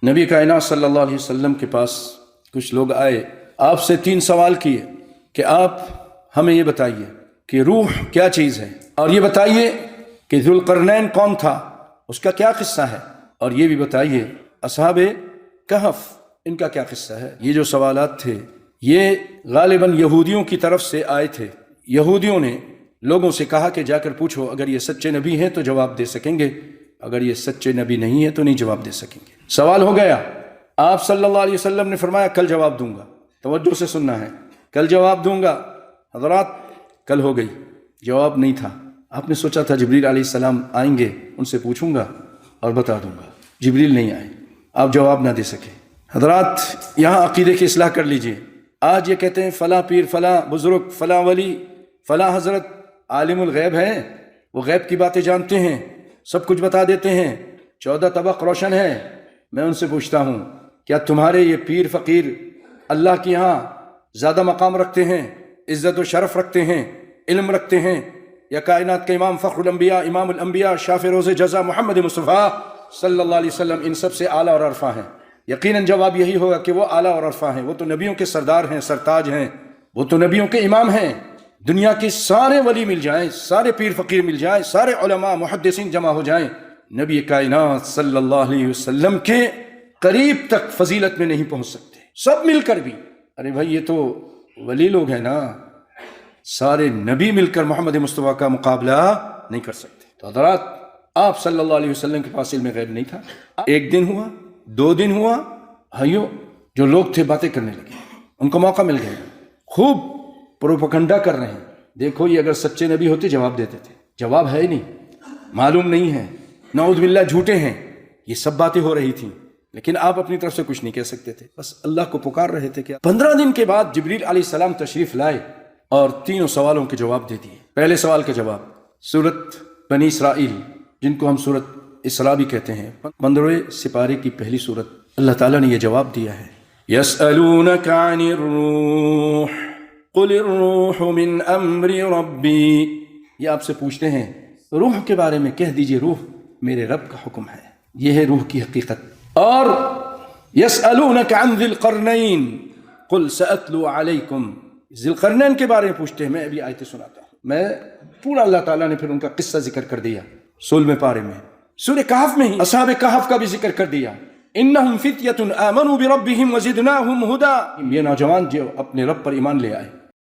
نبی کائنات صلی اللہ علیہ وسلم کے پاس کچھ لوگ آئے، آپ سے 3 سوال کیے کہ آپ ہمیں یہ بتائیے کہ روح کیا چیز ہے، اور یہ بتائیے کہ ذوالقرنین کون تھا، اس کا کیا قصہ ہے، اور یہ بھی بتائیے اصحاب کہف ان کا کیا قصہ ہے۔ یہ جو سوالات تھے یہ غالباً یہودیوں کی طرف سے آئے تھے۔ یہودیوں نے لوگوں سے کہا کہ جا کر پوچھو، اگر یہ سچے نبی ہیں تو جواب دے سکیں گے، اگر یہ سچے نبی نہیں ہیں تو نہیں جواب دے سکیں گے۔ سوال ہو گیا، آپ صلی اللہ علیہ وسلم نے فرمایا کل جواب دوں گا، توجہ سے سننا ہے، کل جواب دوں گا۔ حضرات کل ہو گئی، جواب نہیں تھا۔ آپ نے سوچا تھا جبریل علیہ السلام آئیں گے، ان سے پوچھوں گا اور بتا دوں گا، جبریل نہیں آئے، آپ جواب نہ دے سکے۔ حضرات یہاں عقیدے کی اصلاح کر لیجئے۔ آج یہ کہتے ہیں فلاں پیر، فلاں بزرگ، فلاں ولی، فلاں حضرت عالم الغیب ہے، وہ غیب کی باتیں جانتے ہیں، سب کچھ بتا دیتے ہیں، 14 طبق روشن ہے۔ میں ان سے پوچھتا ہوں کیا تمہارے یہ پیر فقیر اللہ کے یہاں زیادہ مقام رکھتے ہیں، عزت و شرف رکھتے ہیں، علم رکھتے ہیں، یا کائنات کے امام فخر الانبیاء، امام الانبیاء، شافع روز جزا محمد مصطفیٰ صلی اللہ علیہ وسلم ان سب سے اعلیٰ اور عرفہ ہیں؟ یقیناً جواب یہی ہوگا کہ وہ اعلیٰ اور عرفہ ہیں، وہ تو نبیوں کے سردار ہیں، سرتاج ہیں، وہ تو نبیوں کے امام ہیں۔ دنیا کے سارے ولی مل جائیں، سارے پیر فقیر مل جائیں، سارے علماء محدثین جمع ہو جائیں، نبی کائنات صلی اللہ علیہ وسلم کے قریب تک فضیلت میں نہیں پہنچ سکتے، سب مل کر بھی۔ ارے بھائی یہ تو ولی لوگ ہیں نا، سارے نبی مل کر محمد مصطفیٰ کا مقابلہ نہیں کر سکتے۔ تو حضرات آپ صلی اللہ علیہ وسلم کے پاس علم غیب نہیں تھا۔ 1 دن ہوا، 2 دن ہوا، بھائیو جو لوگ تھے باتیں کرنے لگے، ان کو موقع مل گیا، خوب پروپیگنڈا کر رہے ہیں، دیکھو یہ اگر سچے نبی ہوتے جواب دیتے تھے، جواب ہے ہی نہیں، معلوم نہیں ہے، نعوذ باللہ جھوٹے ہیں، یہ سب باتیں ہو رہی تھیں، لیکن آپ اپنی طرف سے کچھ نہیں کہہ سکتے تھے، بس اللہ کو پکار رہے تھے۔ کہ 15 دن کے بعد جبریل علیہ السلام تشریف لائے اور 3 سوالوں کے جواب دے دیے۔ پہلے سوال کا جواب سورت بنی اسرائیل، جن کو ہم سورت اسراء بھی کہتے ہیں، 15ویں سپارے کی پہلی سورت، اللہ تعالیٰ نے یہ جواب دیا ہے، یسألونک عن الروح قل الروح من امر ربی۔ یہ آپ سے پوچھتے ہیں روح کے بارے میں، کہہ دیجئے روح میرے رب کا حکم ہے، یہ ہے روح کی حقیقت۔ اور یسألونک عن ذی القرنین قل سأتلو علیکم، ذی القرنین کے بارے میں پوچھتے ہیں، میں ابھی آیتیں سناتا ہوں۔ میں پورا اللہ تعالیٰ نے پھر ان کا قصہ ذکر کر دیا 16ویں پارے میں، سورہ کہف میں ہی اصحاب کہف کا بھی ذکر کر دیا، انہم فتیۃ آمنوا بربہم وزدناہم ھدی، یہ نوجوان جو اپنے رب پر ایمان لے آئے،